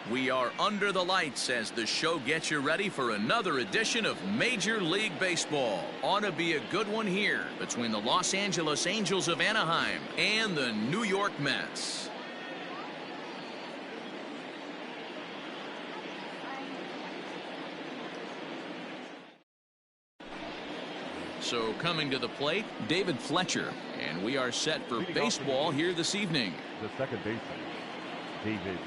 We are under the lights as the show gets you ready for another edition of Major League Baseball. Ought to be a good one here between the Los Angeles Angels of Anaheim and the New York Mets. So coming to the plate, David Fletcher, and we are set for baseball here this evening. The second baseman, David.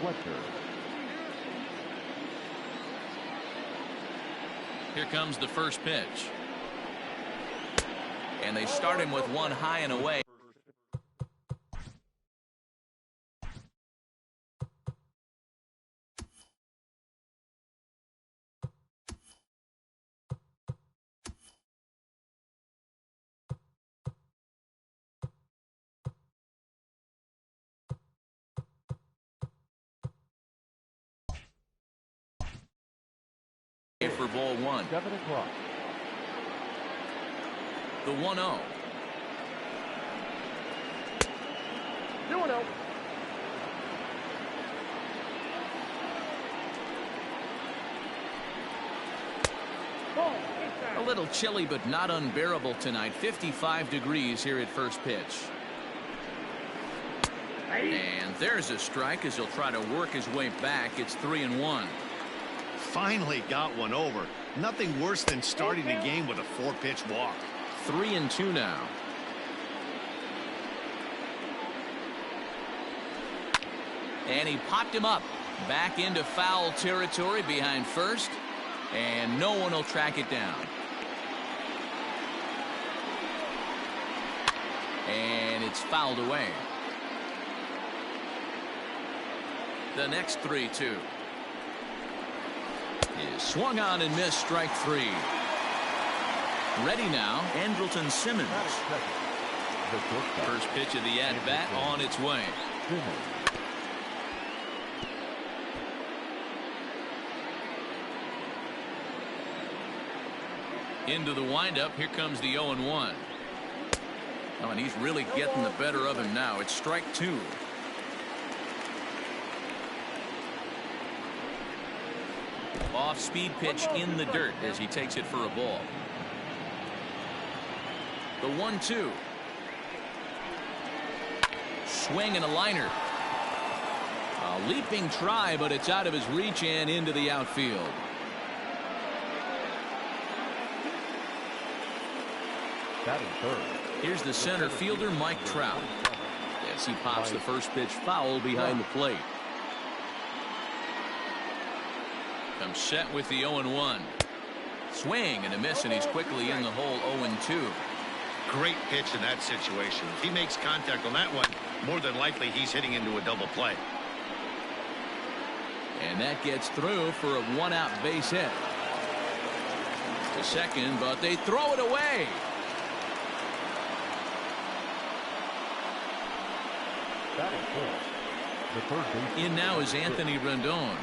Fletcher. Here comes the first pitch. And they start him with one high and away. For ball one. 7 o'clock. The 1-0. 2-0. A little chilly but not unbearable tonight. 55 degrees here at first pitch. And there's a strike as he'll try to work his way back. It's 3-1. Finally got one over. Nothing worse than starting the game with a 4-pitch walk. 3-2 now. And he popped him up back into foul territory behind first, and no one will track it down. And it's fouled away. The next 3-2 is swung on and missed, strike 3. Ready now, Andrelton Simmons. First pitch of the at-bat on its way. Into the windup, here comes the 0-1. Oh, and he's really getting the better of him now. It's strike 2. Off-speed pitch in the dirt as he takes it for a ball. The 1-2. Swing and a liner. A leaping try, but it's out of his reach and into the outfield. Batting third. Here's the center fielder, Mike Trout, as he pops the first pitch foul behind the plate. Comes set with the 0-1. Swing and a miss, and he's quickly in the hole. 0-2. Great pitch in that situation. If he makes contact on that one, more than likely he's hitting into a double play. And that gets through for a one-out base hit. To second, but they throw it away. Batting fourth. The third baseman. In now is Anthony Rendon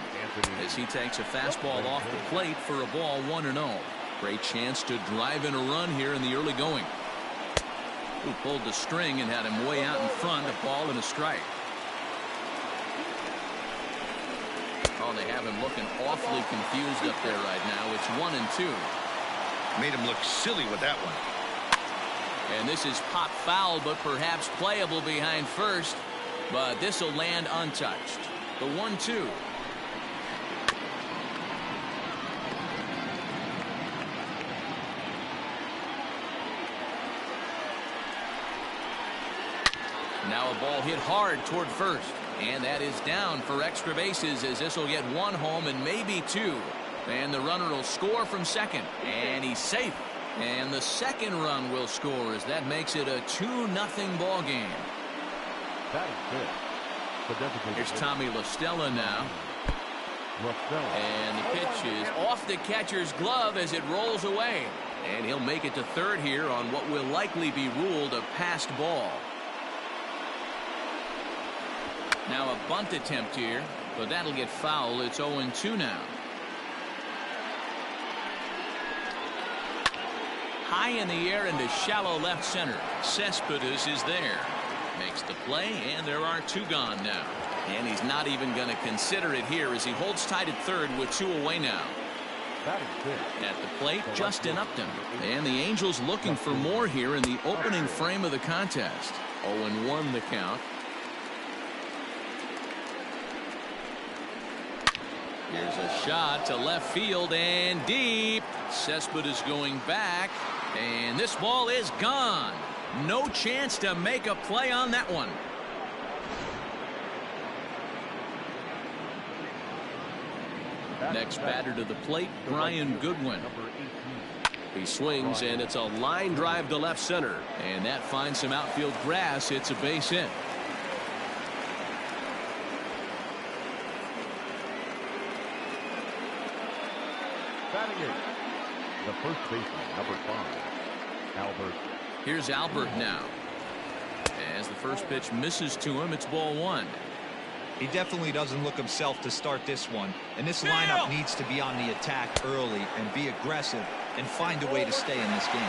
as he takes a fastball off the plate for a ball. 1-0. Great chance to drive in a run here in the early going. Who pulled the string and had him way out in front. A ball and a strike. Oh, they have him looking awfully confused up there right now. It's 1-2. Made him look silly with that one. And this is pop foul, but perhaps playable behind first. But this will land untouched. The 1-2. Now a ball hit hard toward first. And that is down for extra bases, as this will get one home and maybe two. And the runner will score from second. And he's safe. And the second run will score, as that makes it a 2-0 ball game. Here's Tommy La Stella now. And the pitch is off the catcher's glove as it rolls away. And he'll make it to third here on what will likely be ruled a passed ball. Now a bunt attempt here, but that'll get foul. It's 0-2 now. High in the air into shallow left center. Cespedes is there. Makes the play, and there are two gone now. And he's not even going to consider it here as he holds tight at third with two away now. At the plate, Justin Upton. And the Angels looking for more here in the opening frame of the contest. 0-1 the count. Here's a shot to left field and deep. Cespedes going back. And this ball is gone. No chance to make a play on that one. Next batter to the plate, Brian Goodwin. He swings, and it's a line drive to left center. And that finds some outfield grass. It's a base hit. Batting it, the first baseman, number 5, Albert. Here's Albert now. As the first pitch misses to him, it's ball one. He definitely doesn't look himself to start this one, and this lineup needs to be on the attack early and be aggressive and find a way to stay in this game.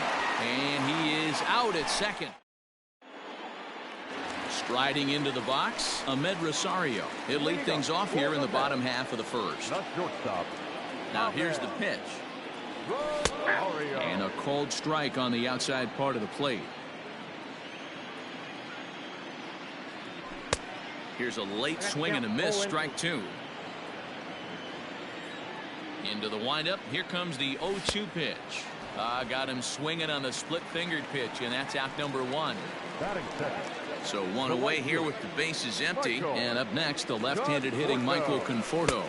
And he is out at second. Striding into the box, Ahmed Rosario. He'll lead things off here in the bottom half of the first. Now here's the pitch. And a called strike on the outside part of the plate. Here's a late swing and a miss, strike two. Into the windup. Here comes the 0-2 pitch. Got him swinging on the split-fingered pitch, and that's out number one. So one away here with the bases empty. And up next, the left-handed hitting Michael Conforto.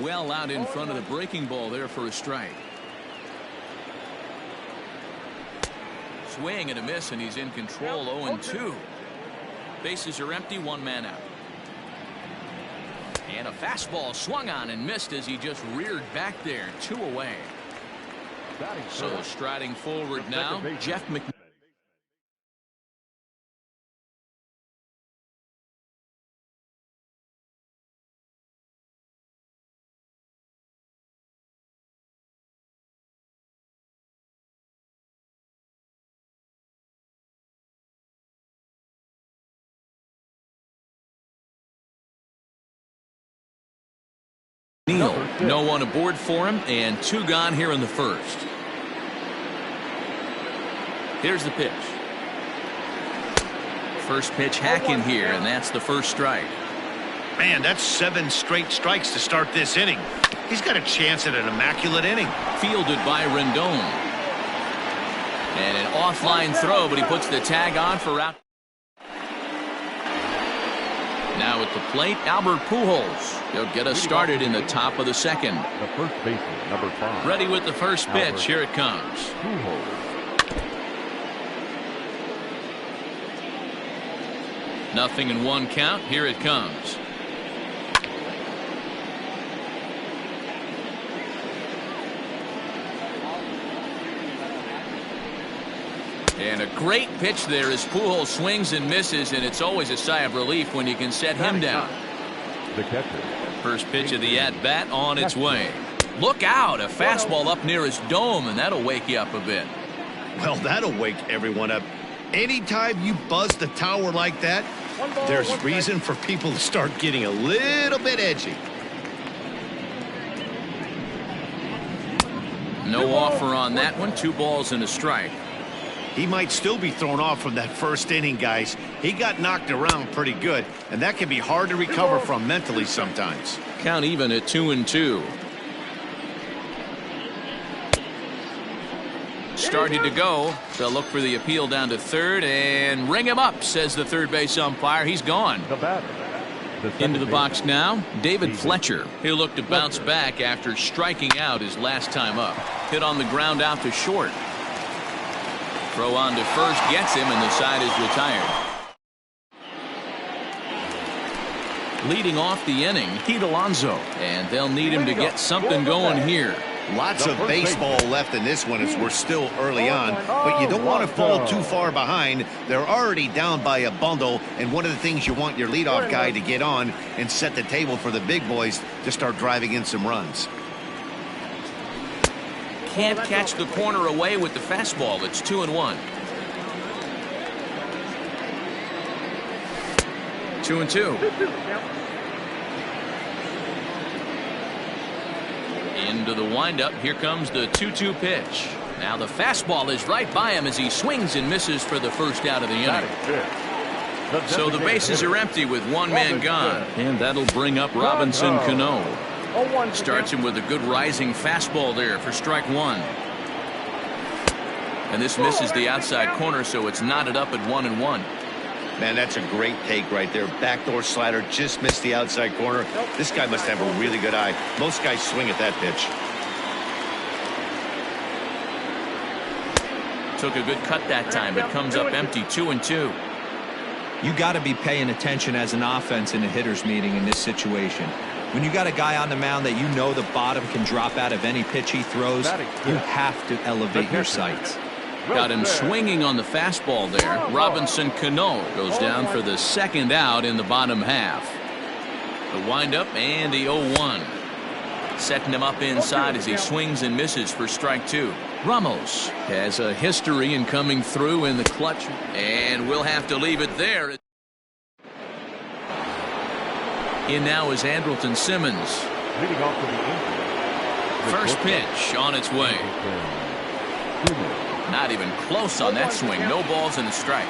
Well out in front of the breaking ball there for a strike. Swing and a miss, and he's in control. 0-2. Bases are empty, one man out. And a fastball swung on and missed as he just reared back there. Two away. So striding forward now, Jeff McNeil. No one aboard for him, and two gone here in the first. Here's the pitch. First pitch hacking here, and that's the first strike. Man, that's 7 straight strikes to start this inning. He's got a chance at an immaculate inning. Fielded by Rendon. And an offline throw, but he puts the tag on for out. Now at the plate, Albert Pujols. He'll get us started in the top of the second. The first baseman, number 5. Ready with the first pitch. Here it comes. Pujols. Nothing in one count. Here it comes. And a great pitch there as Pujols swings and misses, and it's always a sigh of relief when you can set him down. The catcher. First pitch of the at-bat on its way. Look out, a fastball up near his dome, and that'll wake you up a bit. Well, that'll wake everyone up. Anytime you buzz the tower like that, there's reason for people to start getting a little bit edgy. No offer on that one. 2 balls and a strike. He might still be thrown off from that first inning, guys. He got knocked around pretty good, and that can be hard to recover from mentally sometimes. Count even at 2-2. started to go. They'll look for the appeal down to third and ring him up, says the third base umpire. He's gone. The batter. Into the box now, David Fletcher. He'll look to bounce back after striking out his last time up. Hit on the ground out to short. Throw on to first gets him, and the side is retired. Leading off the inning, Pete Alonso, and they'll need him to get something going here. Lots of baseball left in this one as we're still early on, but you don't want to fall too far behind. They're already down by a bundle, and one of the things you want your leadoff guy to get on and set the table for the big boys to start driving in some runs. Can't catch the corner away with the fastball. It's 2-1. 2-2. Into the windup. Here comes the 2-2 pitch. Now the fastball is right by him as he swings and misses for the first out of the inning. So the bases are empty with one man gone, and that'll bring up Robinson Cano. Starts him with a good rising fastball there for strike one. And this misses the outside corner, so it's knotted up at 1-1. Man, that's a great take right there. Backdoor slider just missed the outside corner. This guy must have a really good eye. Most guys swing at that pitch. Took a good cut that time, but comes up empty. 2-2. You got to be paying attention as an offense in a hitter's meeting in this situation. When you got a guy on the mound that you know the bottom can drop out of any pitch he throws, you have to elevate your sights. Got him swinging on the fastball there. Robinson Cano goes down for the second out in the bottom half. The windup and the 0-1. Setting him up inside as he swings and misses for strike two. Ramos has a history in coming through in the clutch, and we'll have to leave it there. In now is Andrelton Simmons. Leading off to the infield. First pitch on its way. Not even close on that swing. No balls and a strike.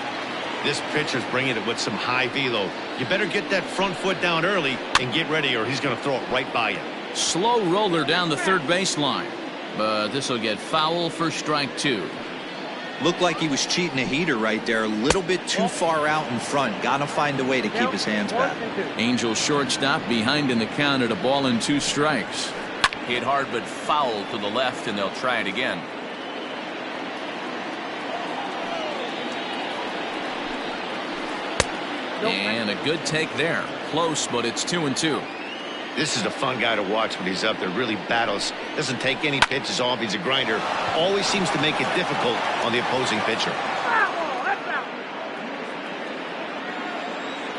This pitcher's bringing it with some high velo. You better get that front foot down early and get ready, or he's going to throw it right by you. Slow roller down the third baseline, but this will get foul for strike two. Looked like he was cheating a heater right there. A little bit too far out in front. Got to find a way to keep his hands back. Angels shortstop behind in the count at 1-2 strikes. Hit hard but foul to the left, and they'll try it again. And a good take there. Close, but it's 2-2. This is a fun guy to watch when he's up there. Really battles. Doesn't take any pitches off. He's a grinder. Always seems to make it difficult on the opposing pitcher.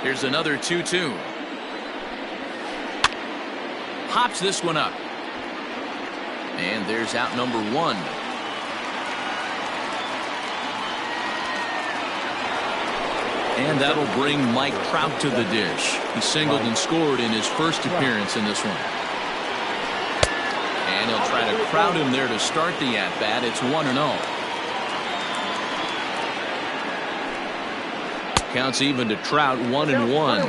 Here's another 2-2. Hops this one up. And there's out number one. And that'll bring Mike Trout to the dish. He singled and scored in his first appearance in this one. And he'll try to crowd him there to start the at-bat. It's 1-0. Counts even to Trout, 1-1.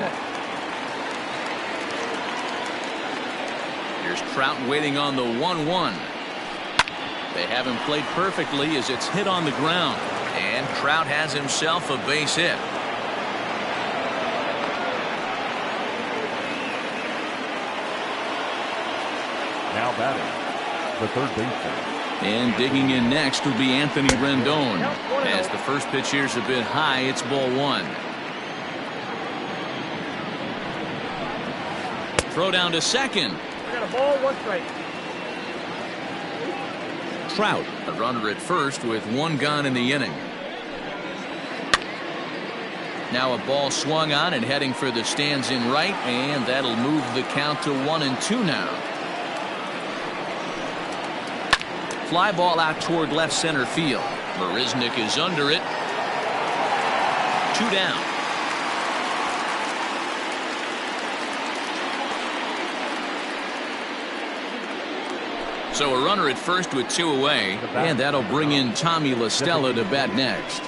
Here's Trout waiting on the 1-1. They have him played perfectly as it's hit on the ground. And Trout has himself a base hit. Now batting, the third baseman. And digging in next will be Anthony Rendon. As the first pitch here's a bit high, it's ball one. Throw down to second. I got a ball, one strike. Trout, a runner at first with one gone in the inning. Now a ball swung on and heading for the stands in right, and that'll move the count to 1-2 now. Fly ball out toward left center field. Marisnick is under it. 2 down. So a runner at first with 2 away, and that'll bring in Tommy La Stella to bat next.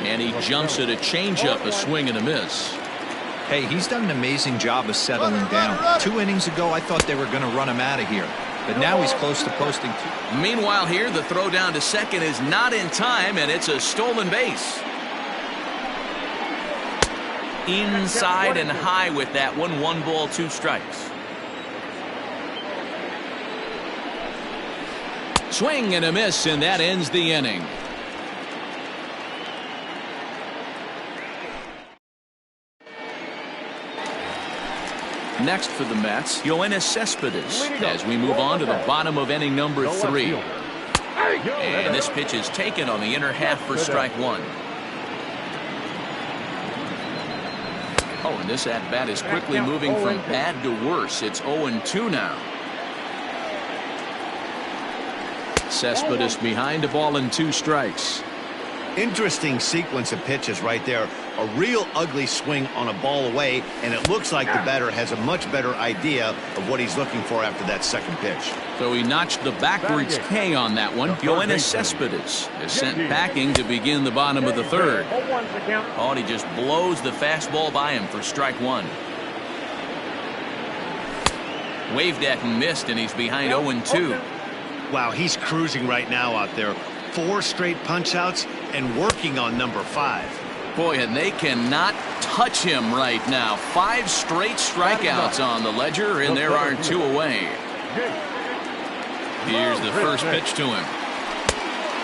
And he jumps at a changeup, a swing and a miss. Hey, he's done an amazing job of settling down. 2 innings ago, I thought they were going to run him out of here. but now he's close to posting two. Meanwhile here, the throw down to second is not in time, and it's a stolen base. Inside and high with that one. 1 ball, 2 strikes. Swing and a miss, and that ends the inning. Next for the Mets, Yoenis Cespedes, as we move on to the bottom of inning number 3. And this pitch is taken on the inner half for strike 1. Oh, and this at-bat is quickly moving from bad to worse. It's 0-2 now. Cespedes behind a ball and 2 strikes. Interesting sequence of pitches right there. A real ugly swing on a ball away, and it looks like the batter has a much better idea of what he's looking for after that second pitch. So he notched the backwards K on that one. Yoenis Cespedes is sent packing to begin the bottom of the 3rd. Oh, and he just blows the fastball by him for strike 1. Waved at and missed, and he's behind 0-2. Wow, he's cruising right now out there. 4 straight punch-outs and working on number 5. Boy, and they cannot touch him right now. 5 straight strikeouts on the ledger, and there are 2 away. Here's the first pitch to him.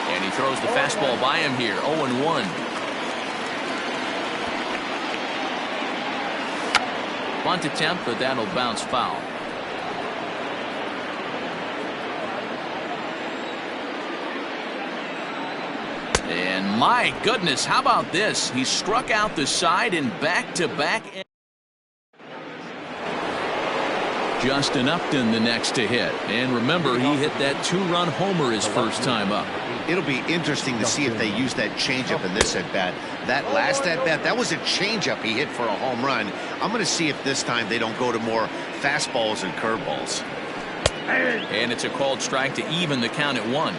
And he throws the fastball by him here. 0-1. Bunt attempt, but that'll bounce foul. And my goodness, how about this? He struck out the side in back-to-back. Justin Upton the next to hit. And remember, he hit that 2-run homer his first time up. It'll be interesting to see if they use that changeup in this at-bat. That last at-bat, that was a changeup he hit for a home run. I'm going to see if this time they don't go to more fastballs and curveballs. And it's a called strike to even the count at 1.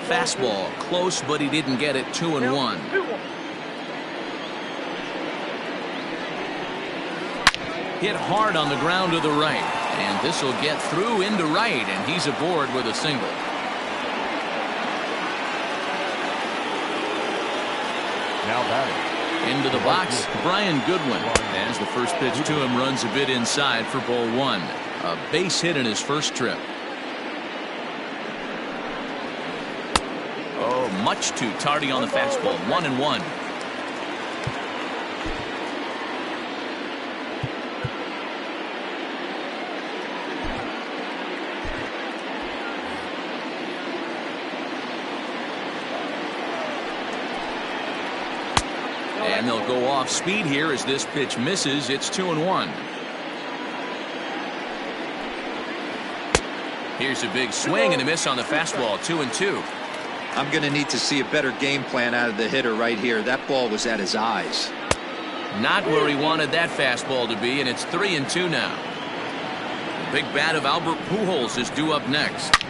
Fastball close, but he didn't get it. 2-1. Hit hard on the ground to the right, and this will get through into right, and he's aboard with a single. Now batting. Into the box, Brian Goodwin, as the first pitch to him runs a bit inside for ball 1. A base hit in his first trip. Much too tardy on the fastball. 1-1. And they'll go off speed here as this pitch misses. It's 2-1. Here's a big swing and a miss on the fastball. 2-2. I'm going to need to see a better game plan out of the hitter right here. That ball was at his eyes. Not where he wanted that fastball to be, and it's 3-2 now. The big bat of Albert Pujols is due up next.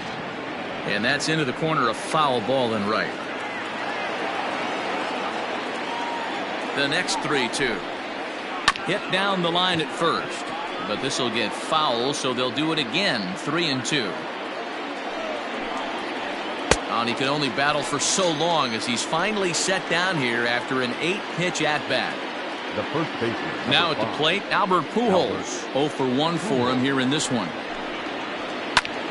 And that's into the corner, a foul ball and right. The next 3-2. Hit down the line at first, but this will get foul, so they'll do it again. 3-2. And he can only battle for so long as he's finally set down here after an 8-pitch at-bat. The first baseman. Now at the plate, Albert Pujols. 0 for 1 for him here in this one.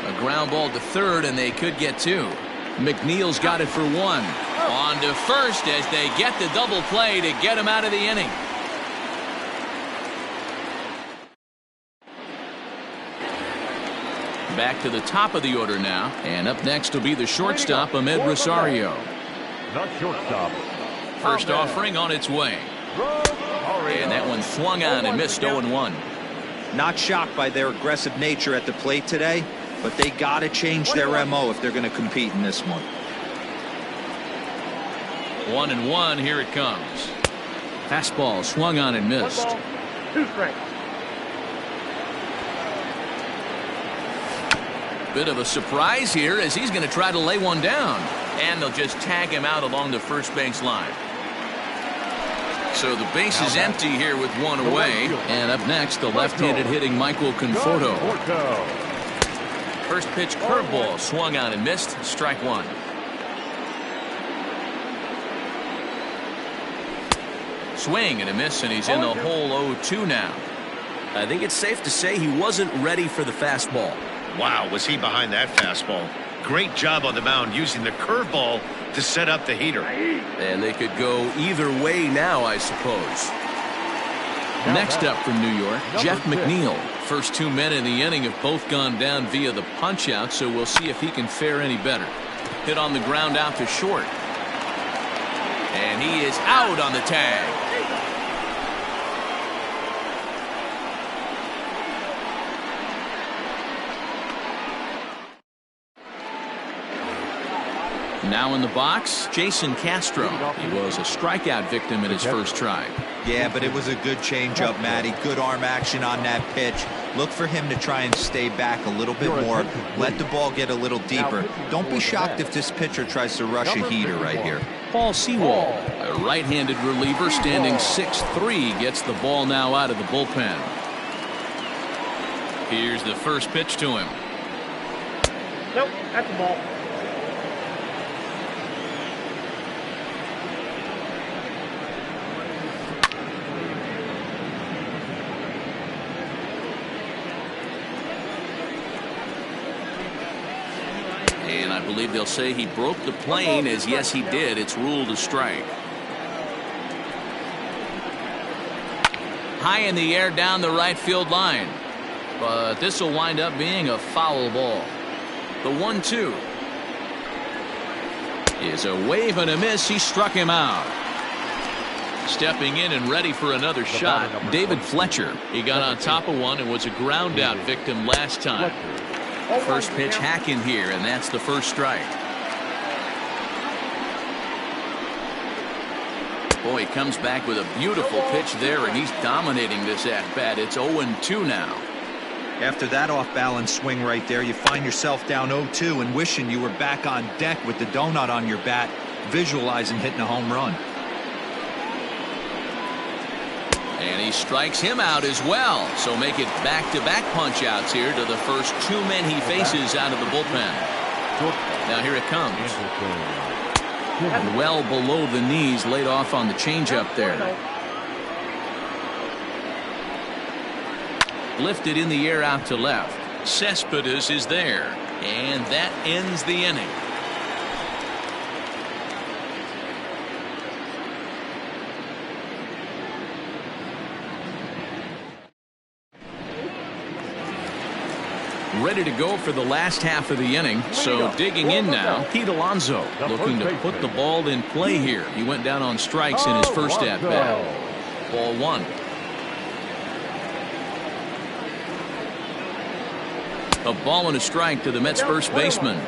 A ground ball to third, and they could get 2. McNeil's got it for 1. On to first as they get the double play to get him out of the inning. Back to the top of the order now, and up next will be the shortstop, Amed Rosario. Not shortstop. First offering on its way, and that one swung on and missed. 0-1. Not shocked by their aggressive nature at the plate today, but they got to change their MO if they're going to compete in this one. 1-1. Here it comes. Fastball swung on and missed. 2 strikes. Bit of a surprise here as he's going to try to lay one down, and they'll just tag him out along the first base line. So the base is empty here with one away. And up next, the left-handed hitting Michael Conforto. First pitch curveball swung on and missed. Strike one. Swing and a miss, and he's in the hole 0-2 now. I think it's safe to say he wasn't ready for the fastball. Wow, was he behind that fastball. Great job on the mound using the curveball to set up the heater. And they could go either way now, I suppose. Next up from New York, Jeff McNeil. First 2 men in the inning have both gone down via the punch-out, so we'll see if he can fare any better. Hit on the ground out to short. And he is out on the tag. Now in the box, Jason Castro. He was a strikeout victim at his first try. Yeah, but it was a good changeup, Matty. Good arm action on that pitch. Look for him to try and stay back a little bit more. Let the ball get a little deeper. Don't be shocked if this pitcher tries to rush a heater right here. Paul Sewald, a right-handed reliever standing 6'3", gets the ball now out of the bullpen. Here's the first pitch to him. Nope, that's the ball. And I believe they'll say he broke the plane, as yes he did. It's ruled a strike. High in the air down the right field line. But this will wind up being a foul ball. The 1-2 is a wave and a miss. He struck him out. Stepping in and ready for another shot, David Fletcher. He got on top of one and was a ground out victim last time. First pitch hack in here, and that's the first strike. Boy, he comes back with a beautiful pitch there, and he's dominating this at-bat. It's 0-2 now. After that off-balance swing right there, you find yourself down 0-2 and wishing you were back on deck with the donut on your bat, visualizing hitting a home run. And he strikes him out as well. So make it back-to-back punch-outs here to the first 2 men he faces out of the bullpen. Now here it comes. Well below the knees, laid off on the changeup there. Lifted in the air out to left. Cespedes is there. And that ends the inning. Ready to go for the last half of the inning. So digging in now, Pete Alonso looking to put the ball in play here. He went down on strikes in his first at bat. Ball one. A ball and a strike to the Mets first baseman.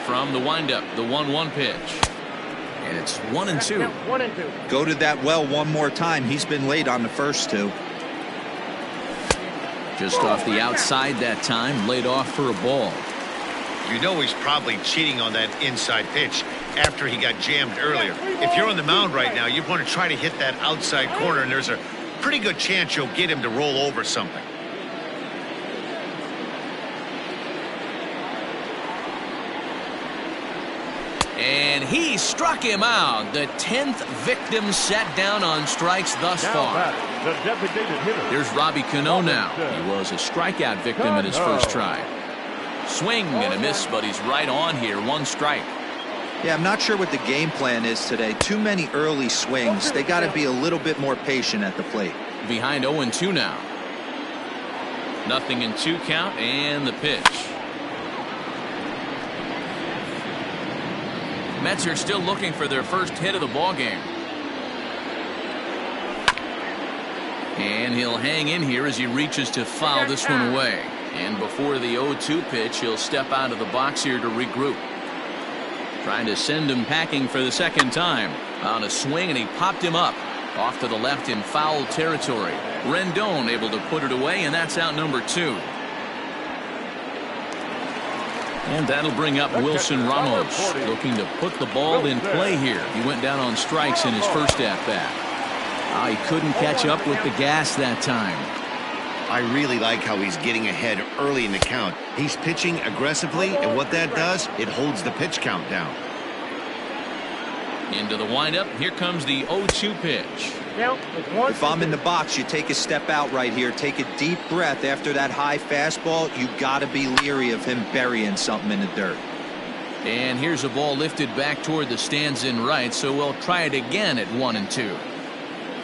From the windup, the 1-1 pitch. And it's 1-2. Go to that well one more time. He's been late on the first two. Just off the outside that time, laid off for a ball. You know he's probably cheating on that inside pitch after he got jammed earlier. If you're on the mound right now, you want to try to hit that outside corner, and there's a pretty good chance you'll get him to roll over something. And he struck him out. The 10th victim set down on strikes thus far. Here's Robbie Cano now. He was a strikeout victim in his first try. Swing and a miss, but he's right on here. 1 strike. Yeah, I'm not sure what the game plan is today. Too many early swings. They got to be a little bit more patient at the plate. Behind 0-2 now. Nothing in 2 count, and the pitch. Mets are still looking for their first hit of the ball game. And he'll hang in here as he reaches to foul this one away. And before the 0-2 pitch, he'll step out of the box here to regroup. Trying to send him packing for the second time. On a swing, and he popped him up. Off to the left in foul territory. Rendon able to put it away, and that's out number 2. And that'll bring up Wilson Ramos, looking to put the ball in play here. He went down on strikes in his first at-bat. He couldn't catch up with the gas that time. I really like how he's getting ahead early in the count. He's pitching aggressively, and what that does, it holds the pitch count down. Into the windup. Here comes the 0-2 pitch. If I'm in the box, you take a step out right here. Take a deep breath after that high fastball. You got to be leery of him burying something in the dirt. And here's a ball lifted back toward the stands in right, so we'll try it again at 1-2.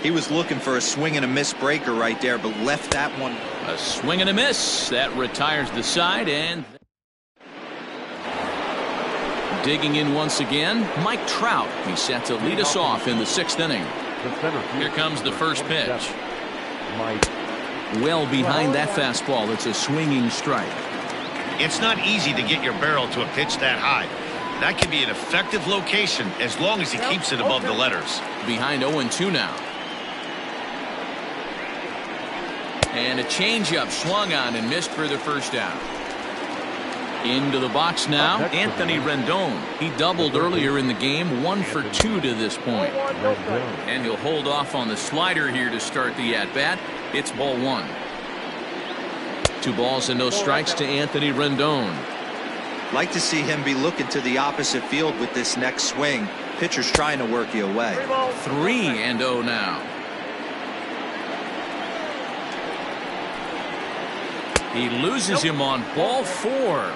He was looking for a swing and a miss breaker right there, but left that one. A swing and a miss. That retires the side, and digging in once again, Mike Trout. He's set to lead us off in the 6th inning. Here comes the first pitch. Well behind that fastball. It's a swinging strike. It's not easy to get your barrel to a pitch that high. That can be an effective location as long as he keeps it above the letters. Behind 0-2 now. And a changeup swung on and missed for the first out. Into the box now, Anthony Rendon. He doubled earlier in the game, 1 for 2 to this point. And he'll hold off on the slider here to start the at-bat. It's ball 1. 2 balls and no strikes to Anthony Rendon. Like to see him be looking to the opposite field with this next swing. Pitcher's trying to work you away. 3-0 now. He loses him on ball 4.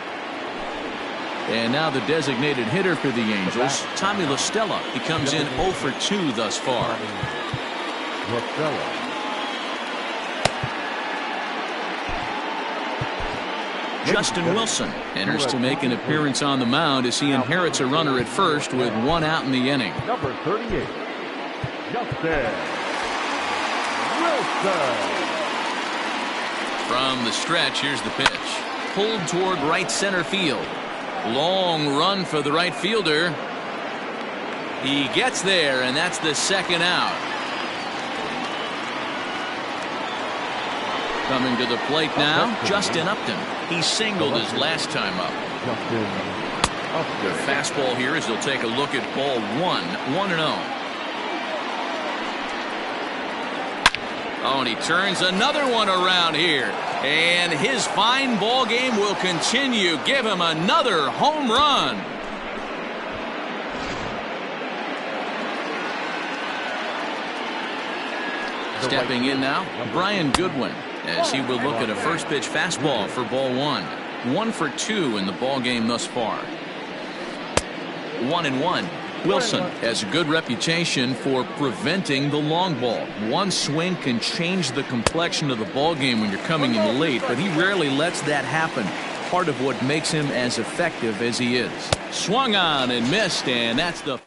And now the designated hitter for the Angels, Tommy La Stella. He comes in 0 for 2 thus far. Justin Wilson enters to make an appearance on the mound as he inherits a runner at first with 1 out in the inning. Number 38, Justin Wilson. From the stretch, here's the pitch. Pulled toward right center field. Long run for the right fielder. He gets there, and that's the 2nd out. Coming to the plate now, Justin Upton. He singled his last time up. The fastball here as he'll take a look at ball 1, 1-0. Oh, and he turns another one around here. And his fine ball game will continue. Give him another home run. Stepping in now, Brian Goodwin, as he will look at a first pitch fastball for ball 1. 1 for 2 in the ball game thus far. 1-1. Wilson has a good reputation for preventing the long ball. One swing can change the complexion of the ball game when you're coming in late, but he rarely lets that happen. Part of what makes him as effective as he is. Swung on and missed, and that's the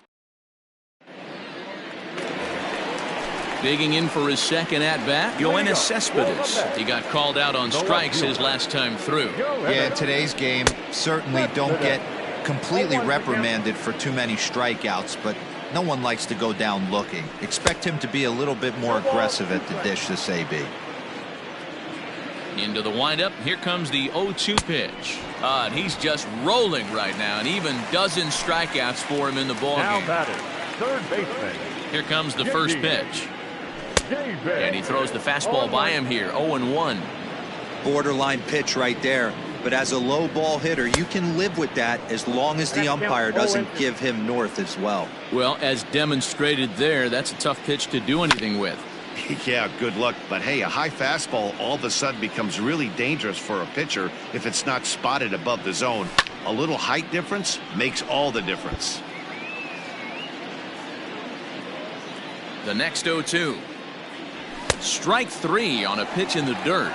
digging in for his 2nd at-bat, Yoenis Cespedes. He got called out on strikes his last time through. Yeah, in today's game, certainly don't get completely reprimanded for too many strikeouts, but no one likes to go down looking. Expect him to be a little bit more aggressive at the dish this AB. Into the windup. Here comes the 0-2 pitch. And he's just rolling right now, and even dozen strikeouts for him in the ball game. Third baseman. Here comes the first pitch. And he throws the fastball by him here. 0-1. Borderline pitch right there. But as a low ball hitter, you can live with that as long as the umpire doesn't give him north as well. Well, as demonstrated there, that's a tough pitch to do anything with. Yeah, good luck. But hey, a high fastball all of a sudden becomes really dangerous for a pitcher if it's not spotted above the zone. A little height difference makes all the difference. The next 0-2. Strike 3 on a pitch in the dirt.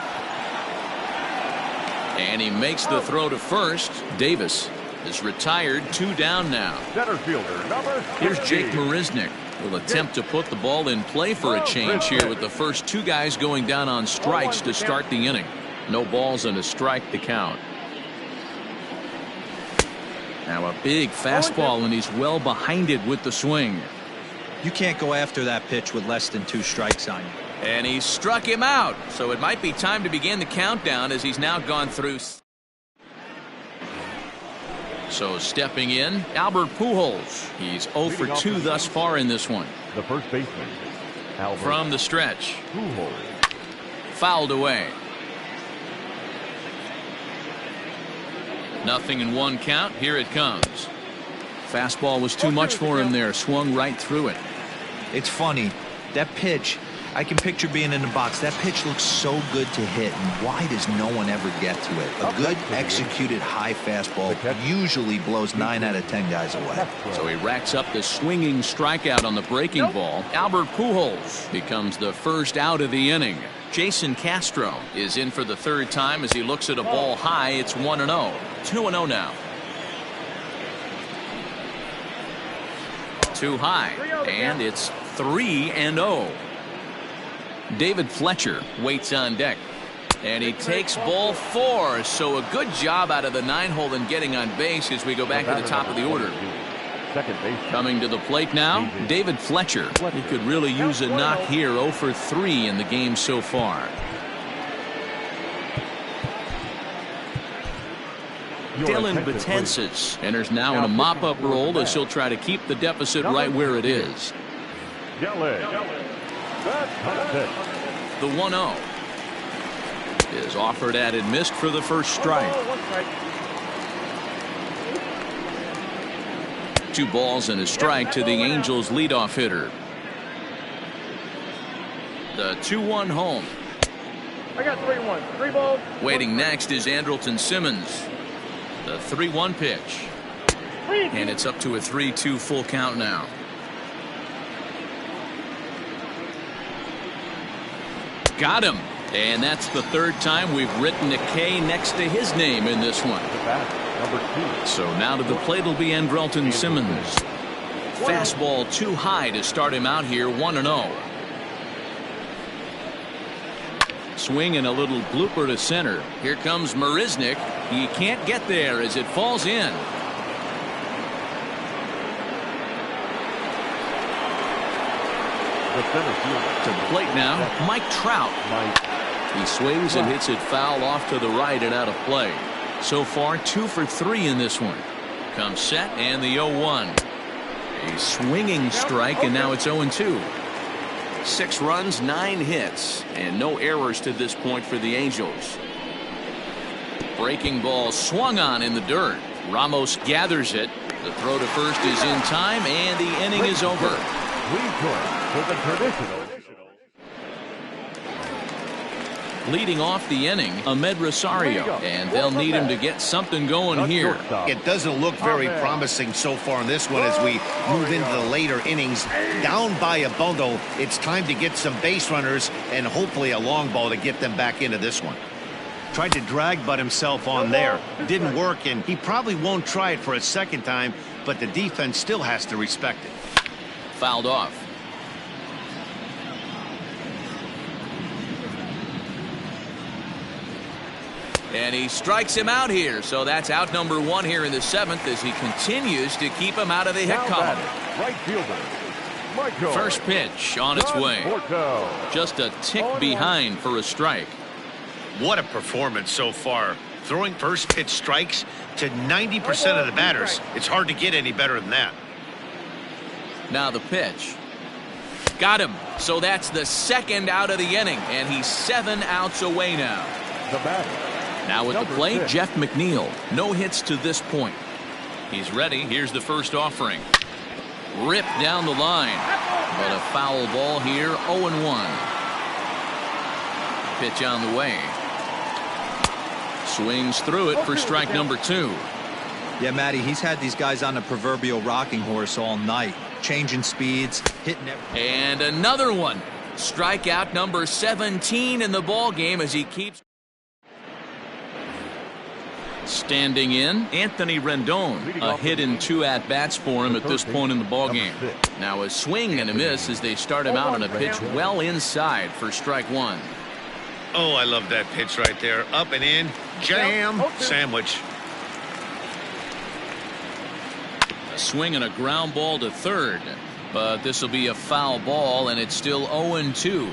And he makes the throw to first. Davis is retired. 2 down now. Center fielder, number 50. Here's Jake Marisnick. Will attempt to put the ball in play for a change here with the first 2 guys going down on strikes to start the inning. No balls and a strike to count. Now a big fastball, and he's well behind it with the swing. You can't go after that pitch with less than 2 strikes on you. And he struck him out, so it might be time to begin the countdown as he's now gone through. So stepping in, Albert Pujols. He's 0 for 2 thus far in this one. The first baseman, Albert From the stretch. Pujols. Fouled away. 0-1 count. Here it comes. Fastball was too much for him there. Swung right through it. It's funny. That pitch, I can picture being in the box. That pitch looks so good to hit, and why does no one ever get to it? A good executed high fastball usually blows 9 out of 10 guys away. So he racks up the swinging strikeout on the breaking ball. Albert Pujols becomes the first out of the inning. Jason Castro is in for the third time as he looks at a ball high. It's 1-0. 2-0 now. Too high, and it's 3-0. David Fletcher waits on deck, and he takes ball 4. So a good job out of the 9-hole in getting on base as we go back to the top of the order. Second base. Coming to the plate now, David Fletcher. He could really use a knock here. 0 for 3 in the game so far. Dylan Betances enters now in a mop-up role as he'll try to keep the deficit right where it is. The 1-0 is offered at and missed for the first strike. 2 balls and a strike to the Angels leadoff hitter. The 2-1 home. I got 3-1. 3 balls. Waiting next is Andrelton Simmons. The 3-1 pitch. And it's up to a 3-2 full count now. Got him. And that's the third time we've written a K next to his name in this one. So now to the plate will be Andrelton Simmons. Fastball too high to start him out here. 1-0. Swing and a little blooper to center. Here comes Marisnick. He can't get there as it falls in. To the plate now, Mike Trout. He swings and hits it foul off to the right and out of play. So far 2 for 3 in this one. Comes set and the 0-1. A swinging strike, and now it's 0-2. 6 runs, 9 hits, and no errors to this point for the Angels. Breaking ball swung on in the dirt. Ramos gathers it. The throw to first is in time, and the inning is over. Leading off the inning, Ahmed Rosario, and they'll need him to get something going here. It doesn't look very promising so far in this one as we move into the later innings. Down by a bundle, it's time to get some base runners and hopefully a long ball to get them back into this one. Tried to drag Bud himself on there. Didn't work, and he probably won't try it for a second time, but the defense still has to respect it. Fouled off. And he strikes him out here. So that's out number 1 here in the 7th as he continues to keep him out of the hit column. Right fielder, Michael. First pitch on its way. Just a tick behind for a strike. What a performance so far. Throwing first pitch strikes to 90% of the batters. It's hard to get any better than that. Now the pitch. Got him. So that's the 2nd out of the inning, and he's 7 outs away now. The batter. Now at the plate, Jeff McNeil. No hits to this point. He's ready. Here's the first offering. Ripped down the line. But a foul ball here. 0-1. Pitch on the way. Swings through it for strike number 2. Yeah, Matty, he's had these guys on the proverbial rocking horse all night. Changing speeds, hitting it. And another one. Strikeout number 17 in the ball game as he keeps. Standing in, Anthony Rendon. A hit in 2 at-bats for him at this point in the ball game. Now a swing and a miss as they start him out on a pitch well inside for strike 1. Oh, I love that pitch right there. Up and in. Jam. Sandwich. A swing and a ground ball to third. But this will be a foul ball, and it's still 0-2.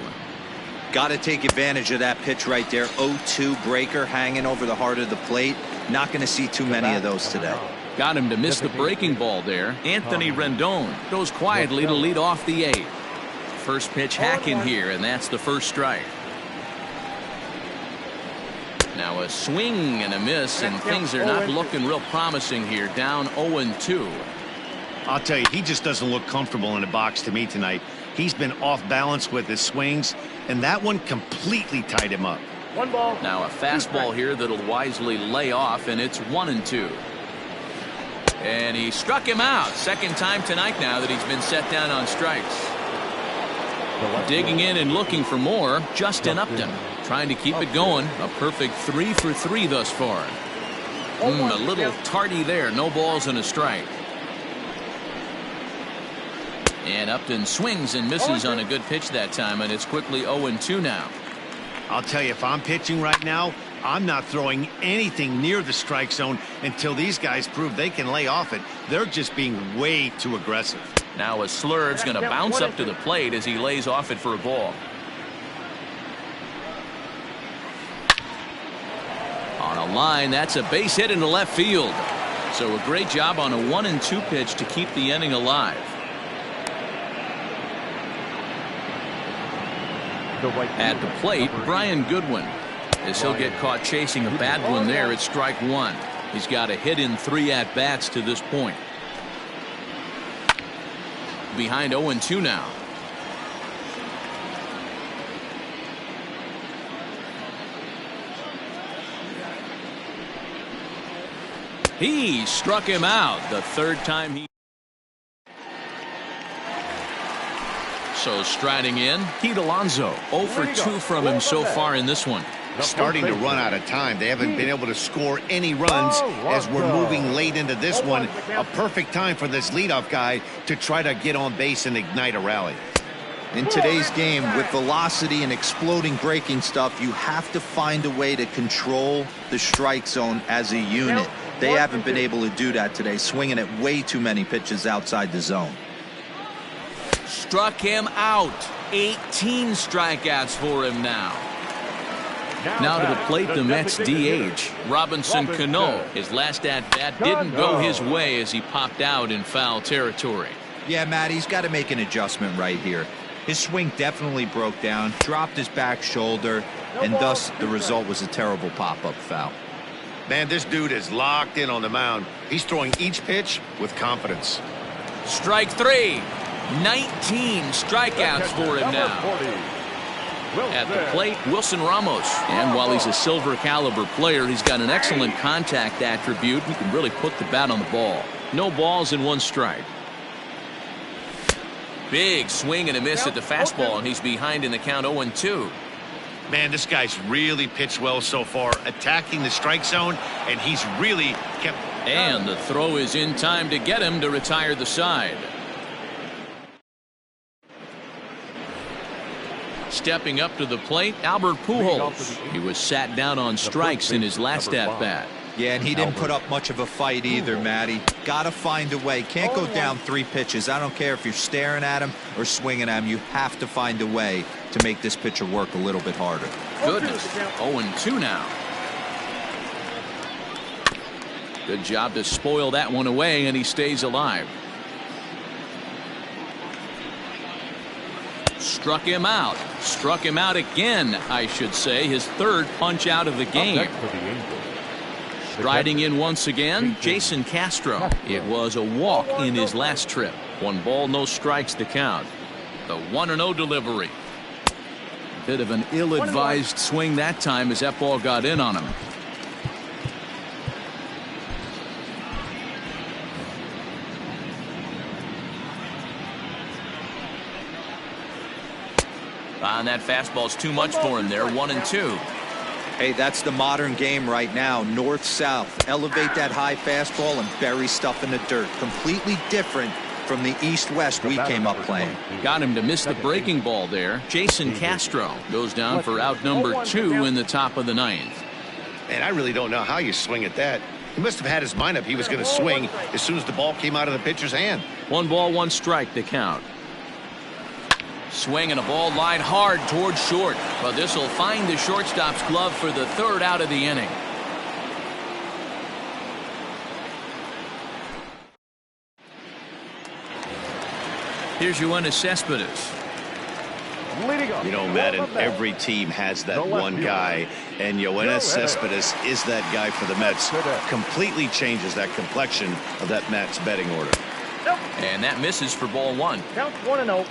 Got to take advantage of that pitch right there. 0-2 breaker hanging over the heart of the plate. Not going to see too many of those today. Got him to miss the breaking ball there. Anthony Rendon goes quietly to lead off the 8th. First pitch hacking here, and that's the first strike. Now a swing and a miss, and things are not looking real promising here. Down 0-2. I'll tell you, he just doesn't look comfortable in the box to me tonight. He's been off balance with his swings, and that one completely tied him up. One ball. Now a fastball here that'll wisely lay off, and it's 1-2. And he struck him out. Second time tonight now that he's been set down on strikes. Digging in and looking for more, Justin Upton trying to keep it going. A perfect 3 for 3 thus far. A little tardy there. No balls and a strike. And Upton swings and misses on a good pitch that time, and it's quickly 0-2 now. I'll tell you, if I'm pitching right now, I'm not throwing anything near the strike zone until these guys prove they can lay off it. They're just being way too aggressive. Now a Slurve's going to bounce up to the plate as he lays off it for a ball. On a line, that's a base hit into left field. So a great job on a 1-2 pitch to keep the inning alive. At the plate, Brian Goodwin, as he'll get caught chasing a bad one there at strike 1. He's got a hit in 3 at-bats to this point. Behind 0-2 now. He struck him out the third time he. So striding in, Pete Alonso. 0 for 2 from him so far in this one. Starting to run out of time. They haven't been able to score any runs as we're moving late into this one. A perfect time for this leadoff guy to try to get on base and ignite a rally. In today's game, with velocity and exploding breaking stuff, you have to find a way to control the strike zone as a unit. They haven't been able to do that today, swinging at way too many pitches outside the zone. Struck him out. 18 strikeouts for him now. Now to the plate, the Mets DH, Robinson Cano. His last at-bat didn't go his way as he popped out in foul territory. Yeah, Matt, he's got to make an adjustment right here. His swing definitely broke down, dropped his back shoulder, and thus the result was a terrible pop-up foul. Man, this dude is locked in on the mound. He's throwing each pitch with confidence. Strike 3. 19 strikeouts for him now. At the plate, Wilson Ramos. And while he's a silver caliber player, he's got an excellent contact attribute. He can really put the bat on the ball. No balls and 1 strike. Big swing and a miss at the fastball, and he's behind in the count 0-2. Man, this guy's really pitched well so far, attacking the strike zone, and he's really kept. And the throw is in time to get him to retire the side. Stepping up to the plate, Albert Pujols. He was sat down on strikes in his last at-bat. Yeah, and he didn't put up much of a fight either, Matty. Got to find a way. Can't go down 3 pitches. I don't care if you're staring at him or swinging at him. You have to find a way to make this pitcher work a little bit harder. Goodness, 0-2 now. Good job to spoil that one away, and he stays alive. Struck him out. Struck him out again, I should say. His 3rd punch out of the game. Striding in once again, Jason Castro. It was a walk in his last trip. 1 ball, no strikes to count. The 1-0 delivery. Bit of an ill-advised swing that time as that ball got in on him. And that fastball's too much for him there. 1-2. Hey, that's the modern game right now. North-south. Elevate that high fastball and bury stuff in the dirt. Completely different from the east-west we came up playing. Got him to miss the breaking ball there. Jason Castro goes down for out number 2 in the top of the 9th. And I really don't know how you swing at that. He must have had his mind up he was going to swing as soon as the ball came out of the pitcher's hand. 1 ball, 1 strike to count. Swing and a ball lined hard towards short, but this will find the shortstop's glove for the 3rd out of the inning. Here's Yoenis Cespedes. Leading up. You know, Madden, every team has that one guy, and Yoenis Cespedes is that guy for the Mets. Completely changes that complexion of that Mets betting order. And that misses for ball one. Count 1-0.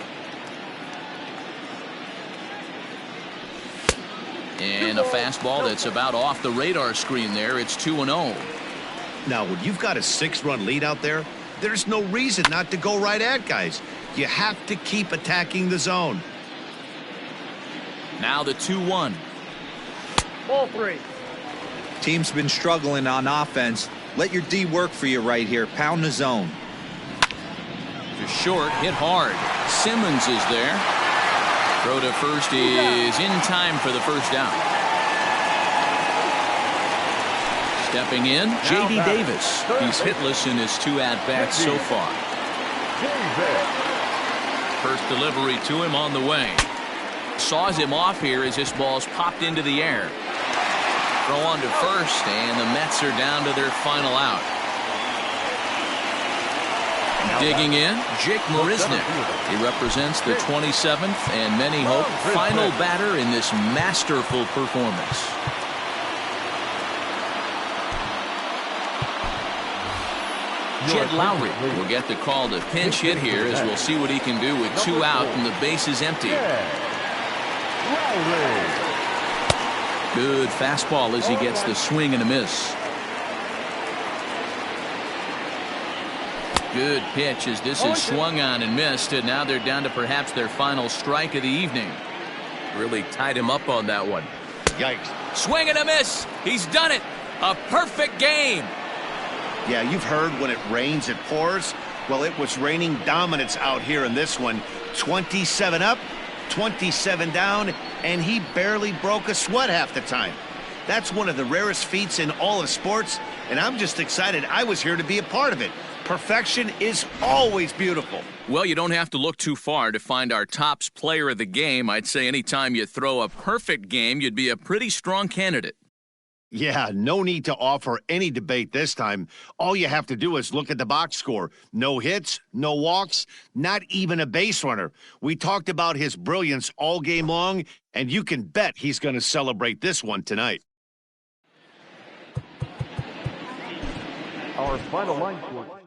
And a fastball that's about off the radar screen there. It's 2-0. Now, when you've got a 6-run lead out there, there's no reason not to go right at guys. You have to keep attacking the zone. Now the 2-1. Ball 3. Team's been struggling on offense. Let your D work for you right here. Pound the zone. To short, hit hard. Simmons is there. Throw to first is in time for the first down. Stepping in, J.D. Davis. He's hitless in his 2 at-bats so far. First delivery to him on the way. Saws him off here as this ball's popped into the air. Throw on to first, and the Mets are down to their final out. Digging in, Jake Marisnick. He represents the 27th and many hope final batter in this masterful performance. Jed Lowry will get the call to pinch hit here, as we'll see what he can do with 2 out and the bases empty. Good fastball as he gets the swing and a miss. Good pitch as this is swung on and missed, and now they're down to perhaps their final strike of the evening. Really tied him up on that one. Yikes. Swing and a miss. He's done it. A perfect game. Yeah, you've heard when it rains, it pours. Well, it was raining dominance out here in this one. 27 up, 27 down, and he barely broke a sweat half the time. That's one of the rarest feats in all of sports, and I'm just excited I was here to be a part of it. Perfection is always beautiful. Well, you don't have to look too far to find our tops player of the game. I'd say anytime you throw a perfect game, you'd be a pretty strong candidate. Yeah, no need to offer any debate this time. All you have to do is look at the box score. No hits, no walks, not even a base runner. We talked about his brilliance all game long, and you can bet he's going to celebrate this one tonight. Our final line score.